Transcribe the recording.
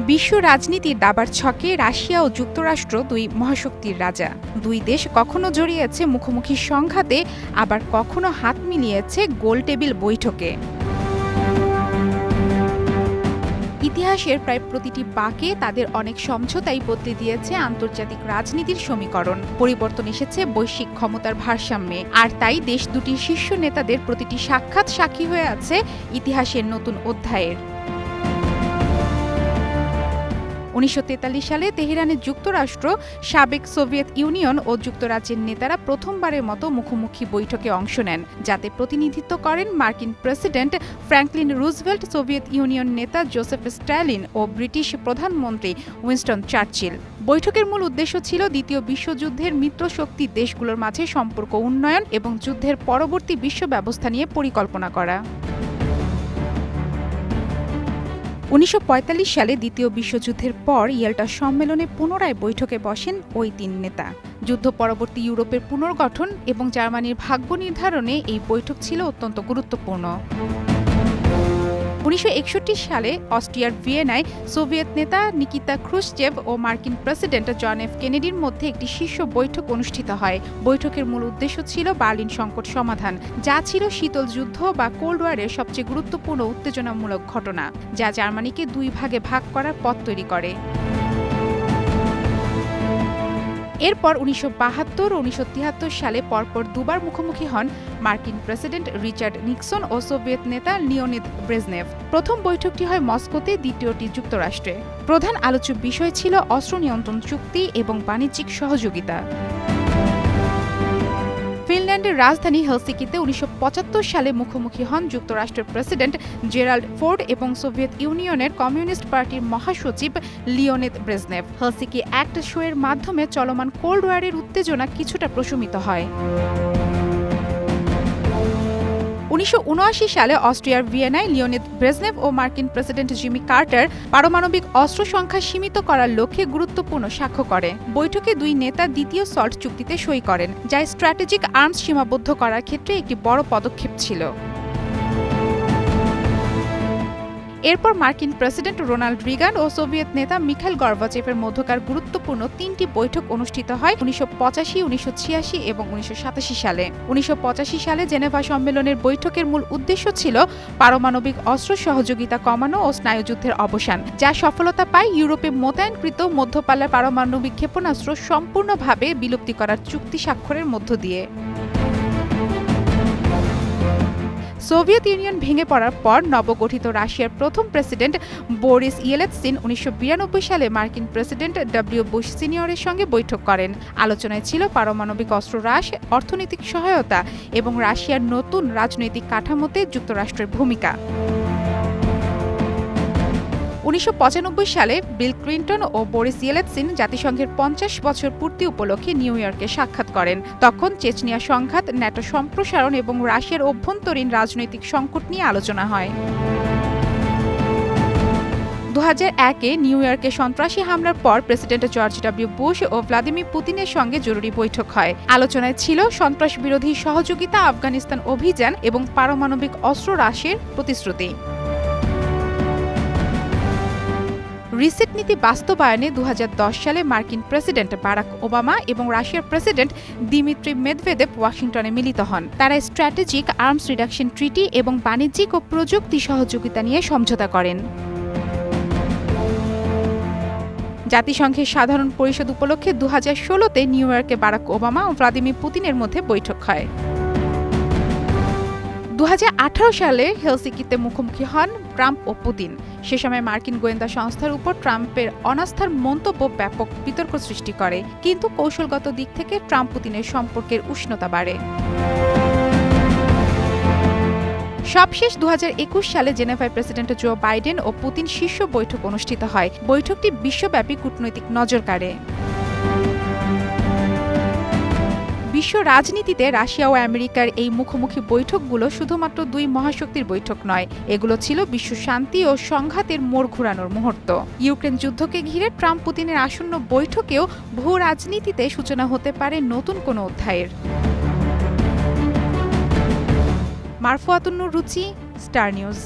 বিশ্ব রাজনীতির দাবার ছকে রাশিয়া ও যুক্তরাষ্ট্র দুই মহাশক্তির রাজা। দুই দেশ কখনো জড়িয়েছে মুখোমুখি সংঘাতে, আবার কখনো হাত মিলিয়েছে গোলটেবিল বৈঠকে। ইতিহাসের প্রায় প্রতিটি বাঁকে তাদের অনেক সমঝোতাই বদলে দিয়েছে আন্তর্জাতিক রাজনীতির সমীকরণ। পরিবর্তন এসেছে বৈশ্বিক ক্ষমতার ভারসাম্যে, আর তাই দেশ দুটির শীর্ষ নেতাদের প্রতিটি সাক্ষাৎ সাক্ষী হয়ে আছে ইতিহাসের নতুন অধ্যায়ের। ১৯৪৩ সালে তেহরানে যুক্তরাষ্ট্র, সাবেক সোভিয়েত ইউনিয়ন ও যুক্তরাজ্যের নেতারা প্রথমবারের মতো মুখোমুখি বৈঠকে অংশ নেন, যাতে প্রতিনিধিত্ব করেন মার্কিন president Franklin Roosevelt, Soviet union নেতা জোসেফ স্ট্যালিন ও ব্রিটিশ প্রধানমন্ত্রী উইনস্টন চার্চিল। বৈঠকের মূল উদ্দেশ্য ছিল দ্বিতীয় বিশ্বযুদ্ধের মিত্রশক্তি দেশগুলোর মাঝে সম্পর্ক উন্নয়ন এবং যুদ্ধের পরবর্তী বিশ্ব ব্যবস্থা নিয়ে পরিকল্পনা করা। ১৯৪৫ সালে দ্বিতীয় বিশ্বযুদ্ধের পর ইয়েল্টা সম্মেলনে পুনরায় বৈঠকে বসেন ওই তিন নেতা। যুদ্ধ পরবর্তী ইউরোপের পুনর্গঠন এবং জার্মানির ভাগ্য নির্ধারণে এই বৈঠক ছিল অত্যন্ত গুরুত্বপূর্ণ। ১৯৬১ সালে অস্ট্রিয়ার ভিয়েনায় সোভিয়েত নেতা নিকিতা ক্রুশ্চেভ ও মার্কিন প্রেসিডেন্ট জন এফ কেনেডির মধ্যে একটি শীর্ষ বৈঠক অনুষ্ঠিত হয়। বৈঠকের মূল উদ্দেশ্য ছিল বার্লিন সংকট সমাধান, যা ছিল শীতল যুদ্ধ বা কোল্ড ওয়ারের সবচেয়ে গুরুত্বপূর্ণ উত্তেজনামূলক ঘটনা, যা জার্মানিকে দুই ভাগে ভাগ করার পথ তৈরি করে। এরপর ১৯৭২ ও ১৯৭৩ সালে পরপর দুবার মুখোমুখি হন মার্কিন প্রেসিডেন্ট রিচার্ড নিক্সন ও সোভিয়েত নেতা লিওনিদ ব্রেজনেভ। প্রথম বৈঠকটি হয় মস্কোতে, দ্বিতীয়টি যুক্তরাষ্ট্রে। প্রধান আলোচ্য বিষয় ছিল অস্ত্র নিয়ন্ত্রণ চুক্তি এবং বাণিজ্যিক সহযোগিতা। ফিনল্যান্ডের রাজধানী হেলসিকিতে ১৯৭৫ সালে মুখোমুখি হন যুক্তরাষ্ট্রের প্রেসিডেন্ট জেরাল্ড ফোর্ড এবং সোভিয়েত ইউনিয়নের কমিউনিস্ট পার্টির মহাসচিব লিওনিদ ব্রেজনেভ। হেলসিকি অ্যাক্ট শো-এর মাধ্যমে চলমান কোল্ড ওয়ারের উত্তেজনা কিছুটা প্রশমিত হয়। ১৯৭৯ সালে অস্ট্রিয়ার ভিয়েনায় লিওনিদ ব্রেজনেভ ও মার্কিন প্রেসিডেন্ট জিমি কার্টার পারমাণবিক অস্ত্র সংখ্যা সীমিত করার লক্ষ্যে গুরুত্বপূর্ণ স্বাক্ষর করে। বৈঠকে দুই নেতা দ্বিতীয় সল্ট চুক্তিতে সই করেন, যা স্ট্র্যাটেজিক আর্মস সীমাবদ্ধ করার ক্ষেত্রে একটি বড় পদক্ষেপ ছিল। এরপর মার্কিন প্রেসিডেন্ট রোনাল্ড রিগান ও সোভিয়েত নেতা মিখাইল গর্বাচেভের মধ্যকার গুরুত্বপূর্ণ তিনটি বৈঠক অনুষ্ঠিত হয় ১৯৮৫, ১৯৮৬ এবং ১৯৮৭ সালে। ১৯৮৫ সালে জেনেভা সম্মেলনের বৈঠকের মূল উদ্দেশ্য ছিল পারমাণবিক অস্ত্র সহযোগিতা কমানো ও স্নায়ুযুদ্ধের অবসান, যা সফলতা পায় ইউরোপে মোতায়েনকৃত মধ্যপাল্লার পারমাণবিক ক্ষেপণাস্ত্র সম্পূর্ণভাবে বিলুপ্তি করার চুক্তি স্বাক্ষরের মধ্য দিয়ে। সোভিয়েত ইউনিয়ন ভেঙে পড়ার পর নবগঠিত রাশিয়ার প্রথম প্রেসিডেন্ট বোরিস ইয়েলৎসিন ১৯৯২ সালে মার্কিন প্রেসিডেন্ট ডব্লিউ বুশ সিনিয়রের সঙ্গে বৈঠক করেন। আলোচনায় ছিল পারমাণবিক অস্ত্র হ্রাস, অর্থনৈতিক সহায়তা এবং রাশিয়ার নতুন রাজনৈতিক কাঠামোতে যুক্তরাষ্ট্রের ভূমিকা। ১৯৯৫ সালে বিল ক্লিন্টন ও বরিস ইয়েলৎসিন জাতিসংঘের ৫০ বছর পূর্তি উপলক্ষে নিউ ইয়র্কে সাক্ষাৎ করেন। তখন চেচনিয়া সংঘাত, ন্যাটো সম্প্রসারণ এবং রাশিয়ার অভ্যন্তরীণ রাজনৈতিক সংকট নিয়ে আলোচনা হয়। ২০০১-এ নিউ ইয়র্কে সন্ত্রাসী হামলার পর প্রেসিডেন্ট জর্জ ডব্লিউ বুশ ও ভ্লাদিমির পুতিনের সঙ্গে জরুরি বৈঠক হয়। আলোচনায় ছিল সন্ত্রাস বিরোধী সহযোগিতা, আফগানিস্তান অভিযান এবং পারমাণবিক অস্ত্র হ্রাসের প্রতিশ্রুতি। রিসেট নীতি বাস্তবায়নে ২০১০ সালে মার্কিন প্রেসিডেন্ট বারাক ওবামা এবং রাশিয়ার প্রেসিডেন্ট দিমিত্রি মেদভেদেভ ওয়াশিংটনে মিলিত হন। তারা স্ট্র্যাটেজিক আর্মস রিডাকশন ট্রিটি এবং বাণিজ্যিক ও প্রযুক্তি সহযোগিতা নিয়ে সমঝোতা করেন। জাতিসংঘের সাধারণ পরিষদ উপলক্ষে ২০১৬-তে নিউ ইয়র্কে বারাক ওবামা ও ভ্লাদিমির পুতিনের মধ্যে বৈঠক হয়। ২০১৮ সালে হেলসিকিতে মুখোমুখি হন ট্রাম্প ও পুতিন। সে সময় মার্কিন গোয়েন্দা সংস্থার উপর ট্রাম্পের অনাস্থার মন্তব্য ব্যাপক বিতর্ক সৃষ্টি করে, কিন্তু কৌশলগত দিক থেকে ট্রাম্প পুতিনের সম্পর্কের উষ্ণতা বাড়ে। সবশেষ ২০২১ সালে জেনেভায় প্রেসিডেন্ট জো বাইডেন ও পুতিন শীর্ষ বৈঠক অনুষ্ঠিত হয়। বৈঠকটি বিশ্বব্যাপী কূটনৈতিক নজর কাড়ে। বিশ্ব রাজনীতিতে রাশিয়া ও আমেরিকার এই মুখোমুখি বৈঠকগুলো শুধুমাত্র দুই মহাশক্তির বৈঠক নয়, এগুলো ছিল বিশ্ব শান্তি ও সংঘাতের মোড় ঘোরানোর মুহূর্ত। ইউক্রেন যুদ্ধকে ঘিরে ট্রাম্প পুতিনের আসন্ন বৈঠকেও ভূ রাজনীতিতে সূচনা হতে পারে নতুন কোনো অধ্যায়ের। মারফুয়াতুন নূর রুচি, স্টার নিউজ।